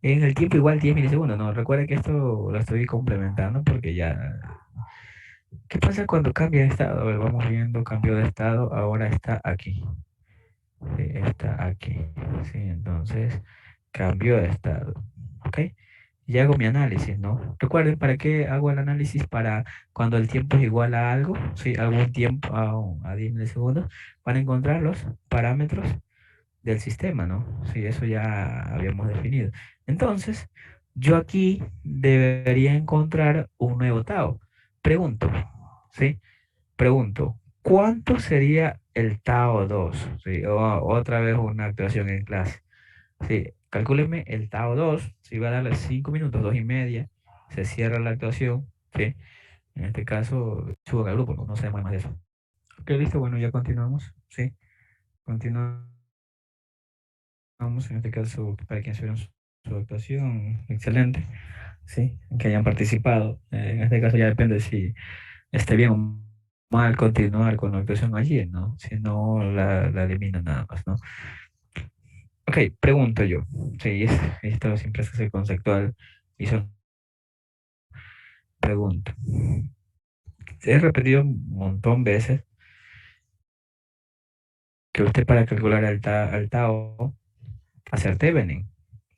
En el tiempo igual 10 milisegundos, no, recuerda que esto lo estoy complementando porque ya... ¿Qué pasa cuando cambia de estado? A ver, vamos viendo, cambio de estado, ahora está aquí. Sí, está aquí. Sí, entonces, cambio de estado. ¿Ok? y hago mi análisis, ¿no? Recuerden, ¿para qué hago el análisis? Para cuando el tiempo es igual a algo, ¿sí? Algún tiempo a 10 milisegundos, para encontrar los parámetros del sistema, ¿no? Sí, eso ya habíamos definido. Entonces, yo aquí debería encontrar un nuevo tau. Pregunto, ¿sí? Pregunto, ¿cuánto sería el tau 2? Sí, otra vez una actuación en clase. Sí, calcúleme el tau 2, si va a darle 5 minutos, 2 y media, se cierra la actuación, ¿sí? En este caso, subo al grupo, no, no sabemos más de eso. Ok, listo, bueno, ya continuamos, ¿sí? Continuamos. Vamos, en este caso, para quienes vieron su actuación, excelente, sí, que hayan participado. En este caso ya depende si esté bien o mal continuar con la actuación allí, ¿no? Si no, la elimina nada más, ¿no? Ok, pregunto yo. Sí, esto siempre se hace conceptual y son pregunto. He repetido un montón de veces que usted para calcular el Tao hacer Thevenin,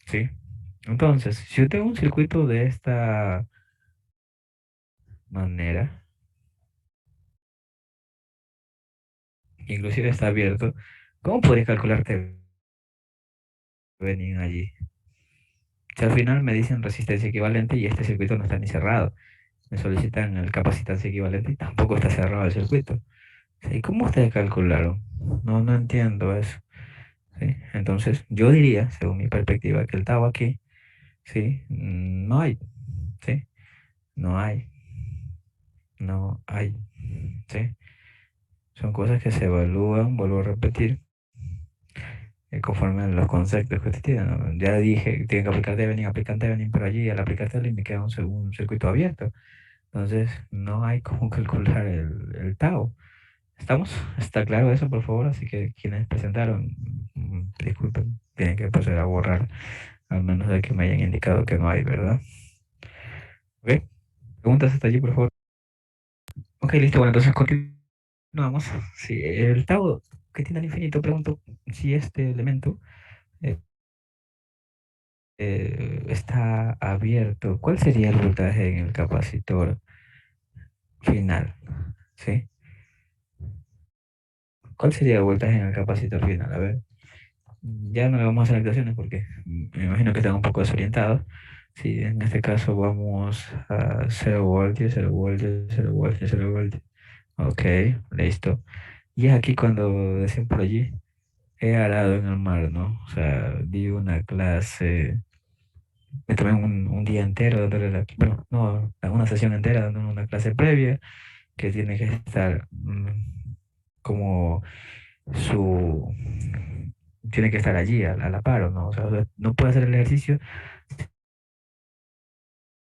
¿sí? Entonces, si yo tengo un circuito de esta manera, inclusive está abierto, ¿cómo podría calcular Thevenin allí? Si al final me dicen resistencia equivalente y este circuito no está ni cerrado, me solicitan el capacitancia equivalente y tampoco está cerrado el circuito. ¿Sí? ¿Cómo ustedes calcularon? No, no entiendo eso. ¿Sí? Entonces, yo diría, según mi perspectiva, que el tau aquí, ¿sí? No hay, ¿sí? No hay, no hay, ¿sí? Son cosas que se evalúan, vuelvo a repetir, conforme a los conceptos que usted tiene, ¿no? Ya dije, tienen que aplicar Thevenin, aplican Thevenin, pero allí al aplicar Thevenin me queda un circuito abierto. Entonces, no hay cómo calcular el tau. ¿Estamos? ¿Está claro eso, por favor? Así que quienes presentaron, disculpen, tienen que proceder a borrar, al menos de que me hayan indicado que no hay, ¿verdad? ¿Ok? Preguntas hasta allí, por favor. Ok, listo. Bueno, entonces continuamos. Si el tau que tiene al infinito, pregunto si este elemento eh, está abierto, ¿cuál sería el voltaje en el capacitor final? ¿Sí? ¿Cuál sería el voltaje en el capacitor final? A ver, ya no le vamos a hacer actuaciones porque me imagino que están un poco desorientados. Sí, en este caso vamos a 0 voltios, 0 voltios, 0 voltios, 0 voltios. Ok, listo. Y es aquí cuando decían por allí, he arado en el mar, ¿no? O sea, di una clase, me tomé un día entero dándole bueno, no, una sesión entera dándole una clase previa que tiene que estar como su, tiene que estar allí a la par, ¿o no? O sea, no puede hacer el ejercicio,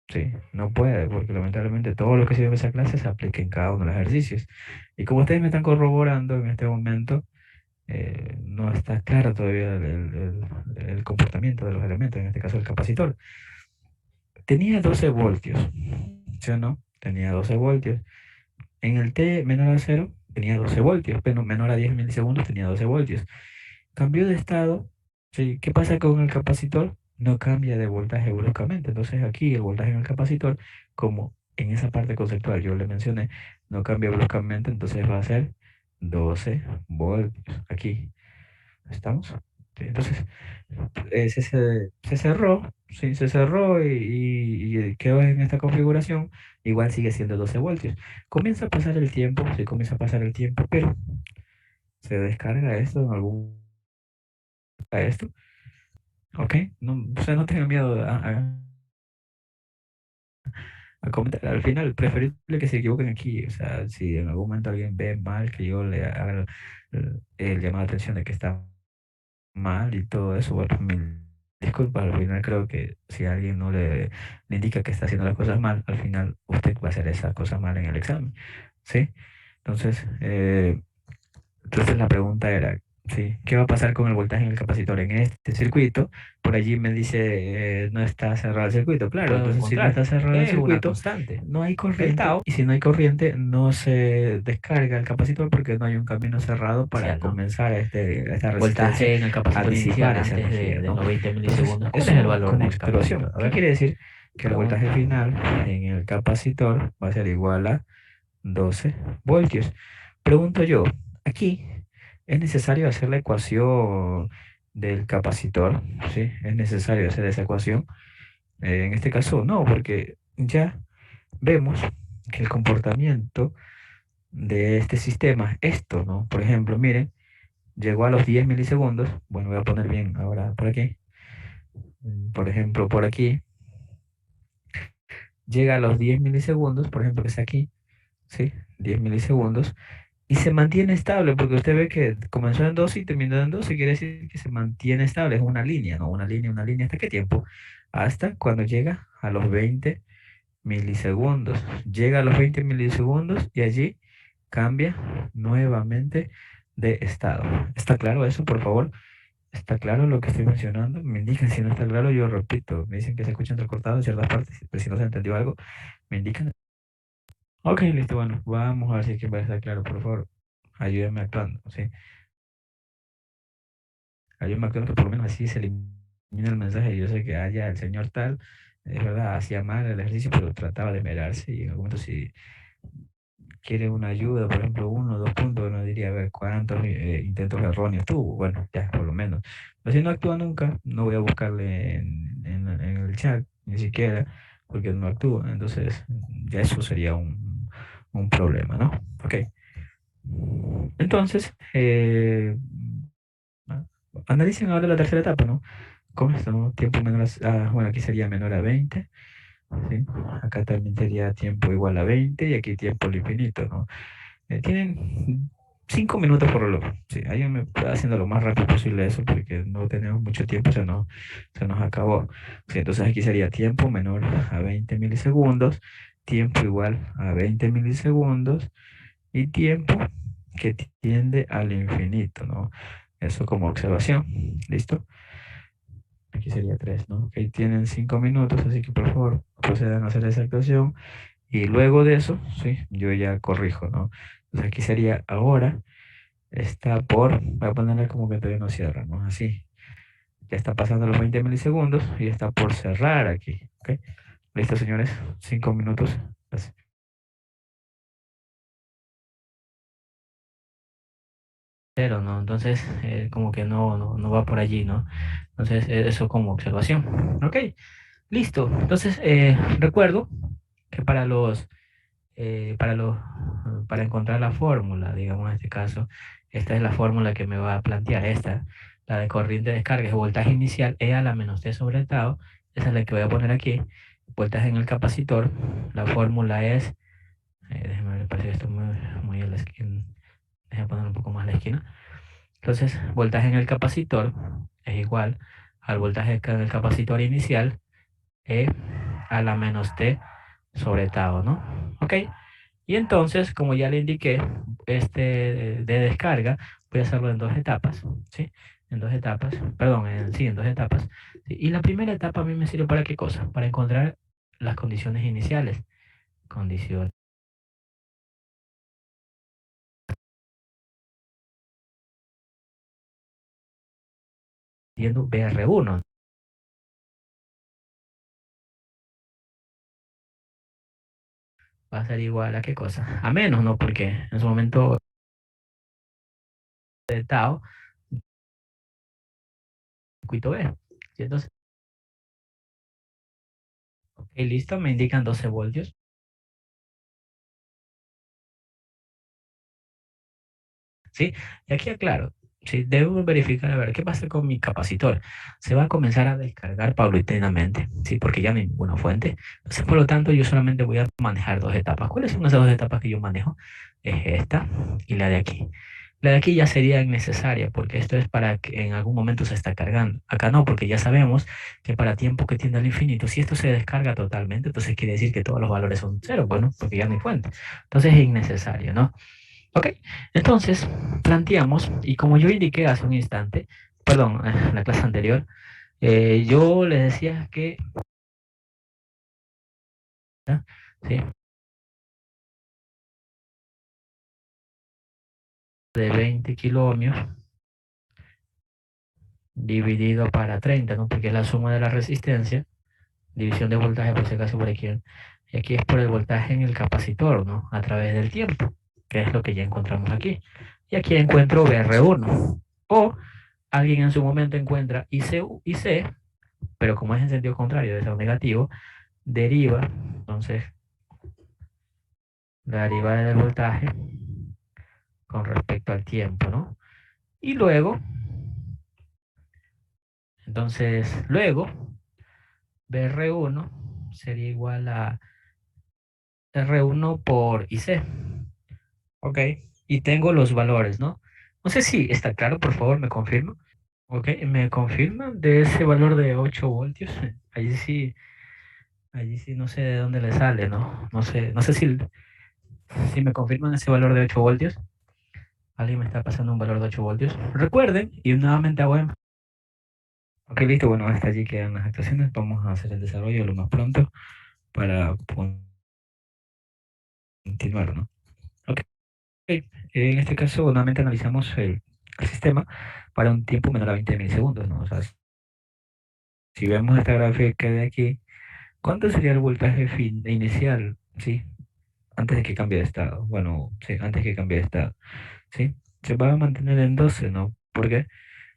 sí, no puede, porque lamentablemente todo lo que se dio en esa clase se aplica en cada uno de los ejercicios. Y como ustedes me están corroborando en este momento, no está claro todavía el comportamiento de los elementos, en este caso el capacitor. Tenía 12 voltios, ¿sí o no? Tenía 12 voltios. En el T menor a cero tenía 12 voltios, pero menor a 10 milisegundos tenía 12 voltios. Cambió de estado, ¿sí? ¿Qué pasa con el capacitor? No cambia de voltaje bruscamente. Entonces aquí el voltaje en el capacitor, como en esa parte conceptual yo le mencioné, no cambia bruscamente, entonces va a ser 12 voltios. Aquí, ¿estamos? Sí, entonces, se cerró, sí, se cerró y quedó en esta configuración, igual sigue siendo 12 voltios. Comienza a pasar el tiempo, sí, comienza a pasar el tiempo, pero se descarga esto en algún a esto, ¿ok? No, o sea, no tenga miedo a comentar. Al final, preferible que se equivoquen aquí. O sea, si en algún momento alguien ve mal que yo le haga el llamado de atención de que está mal y todo eso, bueno, mil disculpas. Al final creo que si alguien no le indica que está haciendo las cosas mal, al final usted va a hacer esas cosas mal en el examen, ¿sí? Entonces, entonces la pregunta era, Sí, ¿qué va a pasar con el voltaje en el capacitor? En este circuito, por allí me dice no está cerrado el circuito. Claro, Puedo entonces si no encontrar está cerrado el que es una circuito, constante. no hay El corriente. tau Y si no hay corriente, no se descarga el capacitor porque no hay un camino cerrado para inicial, ¿no? comenzar esta resistencia Voltaje en el a capacitor inicial disipar esa antes energía, de ¿no? los 20 Entonces, milisegundos. ¿Cuál es el eso valor como del capacitor? observación. A ¿Qué ver, quiere decir? Que el pregunta. voltaje final en el capacitor va a ser igual a 12 voltios. Pregunto yo, aquí es necesario hacer la ecuación del capacitor, ¿sí? Es necesario hacer esa ecuación. En este caso, no, porque ya vemos que el comportamiento de este sistema, esto, ¿no? Por ejemplo, miren, llegó a los 10 milisegundos. Bueno, voy a poner bien ahora por aquí. Por ejemplo, por aquí, llega a los 10 milisegundos, por ejemplo, que es aquí, ¿sí? 10 milisegundos. Y se mantiene estable, porque usted ve que comenzó en 12 y terminó en 12, quiere decir que se mantiene estable, es una línea, ¿no? Una línea, ¿hasta qué tiempo? Hasta cuando llega a los 20 milisegundos. Llega a los 20 milisegundos y allí cambia nuevamente de estado. ¿Está claro eso, por favor? ¿Está claro lo que estoy mencionando? Me indican si no está claro, yo repito. Me dicen que se escuchan recortados en ciertas partes, pero si no se entendió algo, me indican. Ok, listo, bueno, vamos a ver si es que va a estar claro, por favor. Ayúdenme actuando, ¿sí? Ayúdenme actuando que por lo menos así se elimina el mensaje. Yo sé que haya el señor tal, es verdad, hacía mal el ejercicio, pero trataba de mirarse y en algún momento si quiere una ayuda, por ejemplo, uno o dos puntos, uno diría, a ver, ¿cuántos intentos erróneos tuvo? Bueno, ya, por lo menos. Pero si no actúa nunca, no voy a buscarle en el chat, ni siquiera, porque no actúa. Entonces, ya eso sería un problema, ¿no? Ok. Entonces, analicen ahora la tercera etapa, ¿no? Con esto, ¿no? Tiempo menor bueno, aquí sería menor a 20, ¿sí? Acá también sería tiempo igual a 20 y aquí tiempo al infinito, ¿no? Tienen 5 minutos por reloj. Sí, ayúdenme haciendo lo más rápido posible eso porque no tenemos mucho tiempo, se nos acabó. Sí, entonces aquí sería tiempo menor a 20 milisegundos, tiempo igual a 20 milisegundos y tiempo que tiende al infinito, ¿no? Eso como observación. ¿Listo? Aquí sería 3, ¿no? Ok, tienen 5 minutos, así que por favor procedan a hacer esa actuación. Y luego de eso, sí, yo ya corrijo, ¿no? Entonces aquí sería ahora, está por, voy a ponerle como que todavía no cierra, ¿no? Así, ya está pasando los 20 milisegundos y está por cerrar aquí, ¿ok? Listo, señores, 5 minutos. Gracias. Cero, ¿no? Entonces, como que no va por allí, ¿no? Entonces, eso como observación. Ok, listo. Entonces, recuerdo que para encontrar la fórmula, digamos en este caso, esta es la fórmula que me va a plantear, esta, la de corriente de descarga, es voltaje inicial, E a la menos T sobre tau, esa es la que voy a poner aquí, voltaje en el capacitor, la fórmula es, déjeme ver, parece que esto muy a la esquina, déjame poner un poco más a la esquina, entonces, voltaje en el capacitor es igual al voltaje en el capacitor inicial, E a la menos T sobre tau, ¿no? Ok. Y entonces, como ya le indiqué, de descarga, voy a hacerlo en dos etapas, ¿sí? En dos etapas, perdón, sí, en dos etapas. ¿Sí? Y la primera etapa a mí me sirve para qué cosa? Para encontrar las condiciones iniciales. Condiciones. Viendo BR1. Va a ser igual a qué cosa? A menos, ¿no? Porque en su momento de tau, circuito B. ¿Sí? Entonces, ok, listo, me indican 12 voltios. ¿Sí? Y aquí aclaro, ¿sí? Debo verificar a ver qué pasa con mi capacitor. Se va a comenzar a descargar paulatinamente, ¿sí? Porque ya no hay ninguna fuente. Entonces, por lo tanto, yo solamente voy a manejar dos etapas. ¿Cuáles son esas dos etapas que yo manejo? Es esta y la de aquí. La de aquí ya sería innecesaria porque esto es para que en algún momento se está cargando. Acá no, porque ya sabemos que para tiempo que tiende al infinito, si esto se descarga totalmente, entonces quiere decir que todos los valores son cero, bueno, porque ya no hay fuente. Entonces es innecesario, ¿no? Ok, entonces planteamos, y como yo indiqué hace un instante, perdón, en la clase anterior, yo les decía que, ¿sí? De 20 kiloohmios dividido para 30, ¿no? Porque es la suma de la resistencia, división de voltaje por si acaso por aquí. Y aquí es por el voltaje en el capacitor, ¿no? A través del tiempo, que es lo que ya encontramos aquí. Y aquí encuentro BR1. O alguien en su momento encuentra IC, pero como es en sentido contrario, de ser negativo, deriva, entonces, la derivada del voltaje con respecto al tiempo, ¿no? Y luego, luego, BR1 sería igual a R1 por IC. Ok. Y tengo los valores, ¿no? No sé si está claro, por favor, me confirma. Ok, me confirman de ese valor de 8 voltios. Allí sí no sé de dónde le sale, ¿no? No sé si me confirman ese valor de 8 voltios. Alguien me está pasando un valor de 8 voltios. Recuerden, y nuevamente hago énfasis. Ok, listo. Bueno, hasta allí quedan las actuaciones. Vamos a hacer el desarrollo lo más pronto para continuar, ¿no? Ok. En este caso, nuevamente analizamos el sistema para un tiempo menor a 20 milisegundos, ¿no? O sea, si vemos esta gráfica de aquí, ¿cuánto sería el voltaje inicial, sí? Antes de que cambie de estado. Bueno, sí, antes que cambie de estado, ¿sí? Se va a mantener en 12, ¿no? ¿Por qué?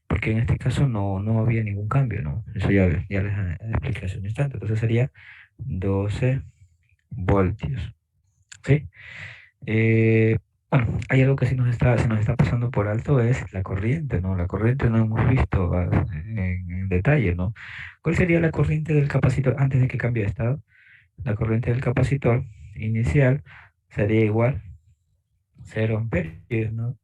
Porque en este caso no había ningún cambio, ¿no? Eso ya les expliqué hace un instante. Entonces sería 12 voltios, ¿sí? Eh, bueno, hay algo que se nos está pasando por alto, es la corriente, ¿no? La corriente no hemos visto en detalle, ¿no? ¿Cuál sería la corriente del capacitor antes de que cambie de estado? La corriente del capacitor inicial sería igual 0 amperios, ¿no?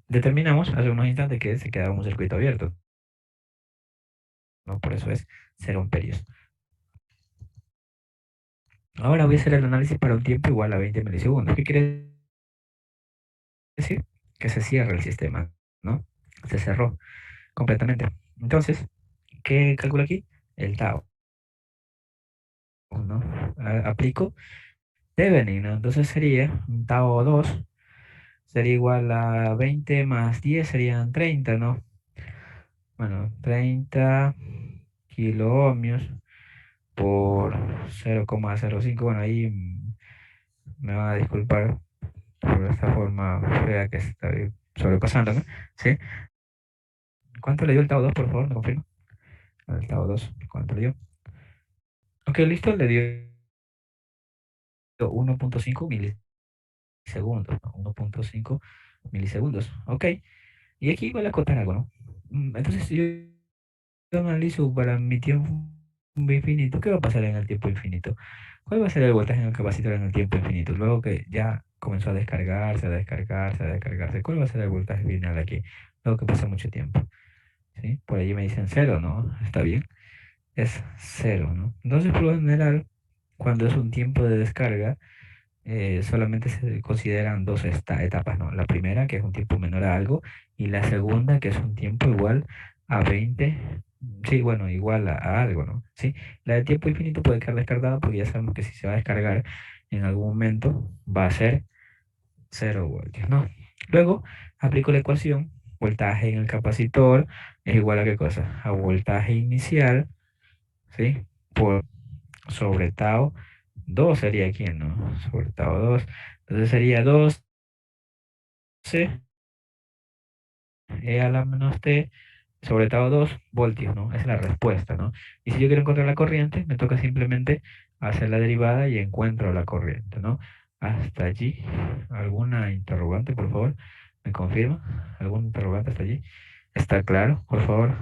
Determinamos hace unos instantes que se quedaba un circuito abierto, ¿no? Por eso es 0 amperios. Ahora voy a hacer el análisis para un tiempo igual a 20 milisegundos. ¿Qué quiere decir? Que se cierra el sistema, ¿no? Se cerró completamente. Entonces, ¿qué calculo aquí? El tau, ¿no? Aplico Thevenin, ¿no? Entonces sería un tau 2 sería igual a 20 más 10 serían 30, ¿no? Bueno, 30 kiloohmios por 0,05. Bueno, ahí me van a disculpar por esta forma fea que estoy sobrepasando, ¿no? ¿Sí? ¿Cuánto le dio el tau 2, por favor? ¿Me confirma? El tau 2, ¿cuánto le dio? Ok, listo, le dio 1,5 milisegundos, ¿no? 1,5 milisegundos, ok. Y aquí voy a acotar algo, ¿no? Entonces, si yo analizo para mi tiempo infinito, ¿qué va a pasar en el tiempo infinito? ¿Cuál va a ser el voltaje en el capacitor en el tiempo infinito? Luego que ya comenzó a descargarse, a descargarse, a descargarse, ¿cuál va a ser el voltaje final aquí? Luego que pasa mucho tiempo, ¿sí? Por allí me dicen cero, ¿no? Está bien, es cero, ¿no? Entonces, por lo general, cuando es un tiempo de descarga, solamente se consideran dos etapas, ¿no? La primera, que es un tiempo menor a algo, y la segunda, que es un tiempo igual a 20, sí, bueno, igual a algo, ¿no? Sí, la de tiempo infinito puede quedar descargada porque ya sabemos que si se va a descargar en algún momento va a ser 0 voltios, ¿no? Luego aplico la ecuación, voltaje en el capacitor es igual a qué cosa? A voltaje inicial, ¿sí? Por sobre tau 2 sería aquí, ¿no? Sobre tau 2. Entonces sería 12 E a la menos T sobre tau 2 voltios, ¿no? Esa es la respuesta, ¿no? Y si yo quiero encontrar la corriente, me toca simplemente hacer la derivada y encuentro la corriente, ¿no? Hasta allí. ¿Alguna interrogante, por favor? ¿Me confirma? ¿Algún interrogante hasta allí? ¿Está claro, por favor?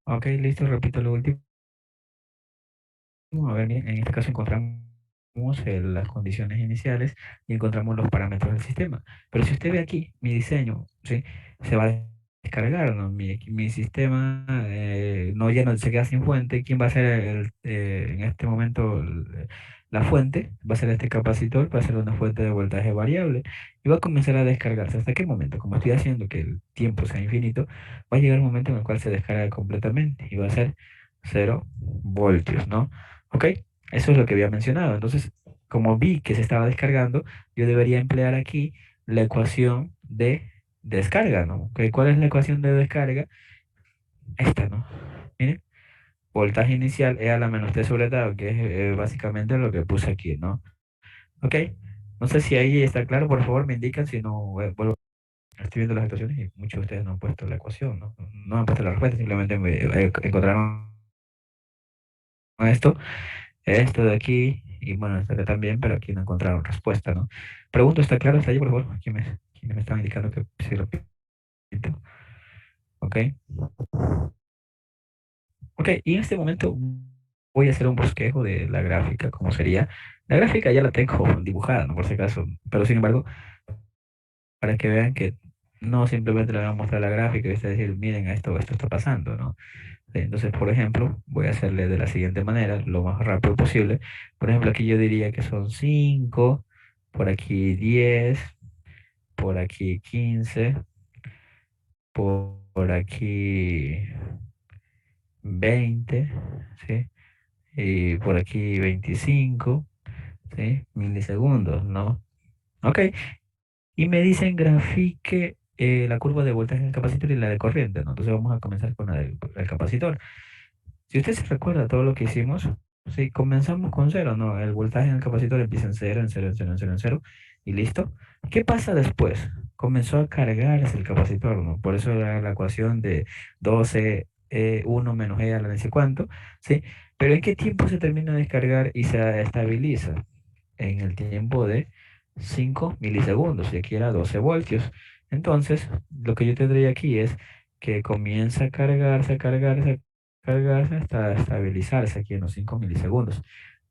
Ok, listo, repito lo último. A ver, bien, en este caso encontramos las condiciones iniciales y encontramos los parámetros del sistema. Pero si usted ve aquí, mi diseño, ¿sí? Se va descargar, ¿no? Mi sistema no, ya no se queda sin fuente. ¿Quién va a ser en este momento la fuente? Va a ser este capacitor, va a ser una fuente de voltaje variable y va a comenzar a descargarse. ¿Hasta qué momento? Como estoy haciendo que el tiempo sea infinito, va a llegar un momento en el cual se descarga completamente y va a ser 0 voltios, ¿no? ¿Ok? Eso es lo que había mencionado. Entonces, como vi que se estaba descargando, yo debería emplear aquí la ecuación de descarga, ¿no? Ok, ¿cuál es la ecuación de descarga? Esta, ¿no? Miren, voltaje inicial E a la menos T sobre tau, que es básicamente lo que puse aquí, ¿no? Ok, no sé si ahí está claro, por favor me indican, si no, vuelvo, estoy viendo las situaciones y muchos de ustedes no han puesto la ecuación, ¿no? No han puesto la respuesta, simplemente encontraron esto de aquí, y bueno, esto de también, pero aquí no encontraron respuesta, ¿no? Pregunto, ¿está claro? ¿Está ahí, por favor? ¿Quién me estaba indicando que si lo repito? Ok. Ok, y en este momento voy a hacer un bosquejo de la gráfica, cómo sería. La gráfica ya la tengo dibujada, ¿no? Por si acaso, pero sin embargo, para que vean que no simplemente le voy a mostrar la gráfica y decir, miren, esto está pasando, ¿no? Entonces, por ejemplo, voy a hacerle de la siguiente manera, lo más rápido posible. Por ejemplo, aquí yo diría que son 5, por aquí 10, por aquí 15, por aquí 20, ¿sí? Y por aquí 25, ¿sí? Milisegundos, ¿no? Ok. Y me dicen grafique la curva de voltaje del capacitor y la de corriente, ¿no? Entonces vamos a comenzar con la del capacitor. Si usted se recuerda todo lo que hicimos, sí, comenzamos con cero, ¿no? El voltaje en el capacitor empieza en cero, en cero, en cero, en cero, en cero, y listo. ¿Qué pasa después? Comenzó a cargarse el capacitor, ¿no? Por eso era la ecuación de 12 1 menos e a la no sé cuánto, ¿sí? Pero ¿en qué tiempo se termina de descargar y se estabiliza? En el tiempo de 5 milisegundos, y aquí era 12 voltios. Entonces, lo que yo tendría aquí es que comienza a cargarse, a cargarse, a cargarse hasta estabilizarse aquí en los 5 milisegundos.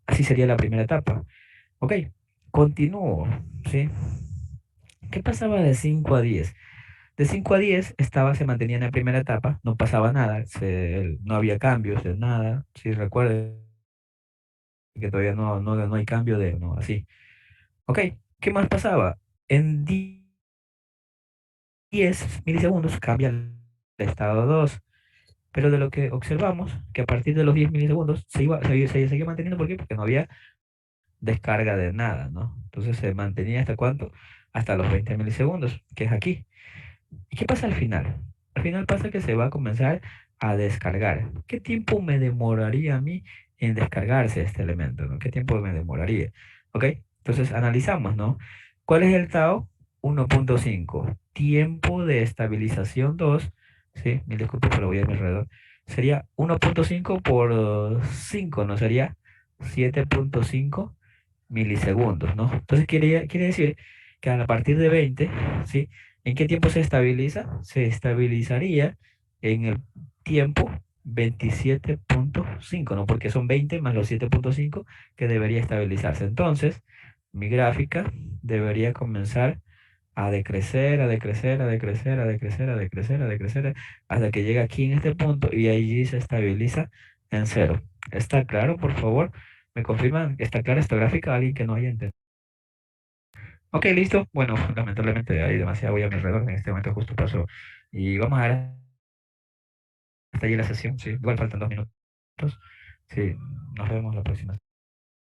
Así sería la primera etapa. Ok, continúo, ¿sí? ¿Qué pasaba de 5 a 10? De 5 a 10 se mantenía en la primera etapa, no pasaba nada, no había cambios de nada. Si recuerden que todavía no hay cambio de, no, así. Ok, ¿qué más pasaba? En 10 milisegundos cambia el estado 2, pero de lo que observamos, que a partir de los 10 milisegundos se seguía manteniendo. ¿Por qué? Porque no había descarga de nada, ¿no? Entonces se mantenía hasta cuánto? Hasta los 20 milisegundos, que es aquí. ¿Y qué pasa al final? Al final pasa que se va a comenzar a descargar. ¿Qué tiempo me demoraría a mí en descargarse este elemento, ¿no? ¿Qué tiempo me demoraría? ¿Ok? Entonces analizamos, ¿no? ¿Cuál es el tau? 1.5. Tiempo de estabilización 2. ¿Sí? Mil disculpas, pero voy a mi alrededor. Sería 1.5 por 5, ¿no? Sería 7.5 milisegundos, ¿no? Entonces quiere decir que a partir de 20, ¿sí? ¿En qué tiempo se estabiliza? Se estabilizaría en el tiempo 27.5, ¿no? Porque son 20 más los 7.5 que debería estabilizarse. Entonces, mi gráfica debería comenzar a decrecer, a decrecer, a decrecer, a decrecer, a decrecer, a decrecer, hasta que llega aquí en este punto y allí se estabiliza en cero. ¿Está claro, por favor? ¿Me confirman que está clara esta gráfica? ¿Alguien que no haya entendido? Ok, listo. Bueno, lamentablemente hay demasiado voy a mi alrededor. En este momento justo paso. Y vamos a ver hasta allí la sesión. Sí, igual faltan 2 minutos. Sí, nos vemos la próxima.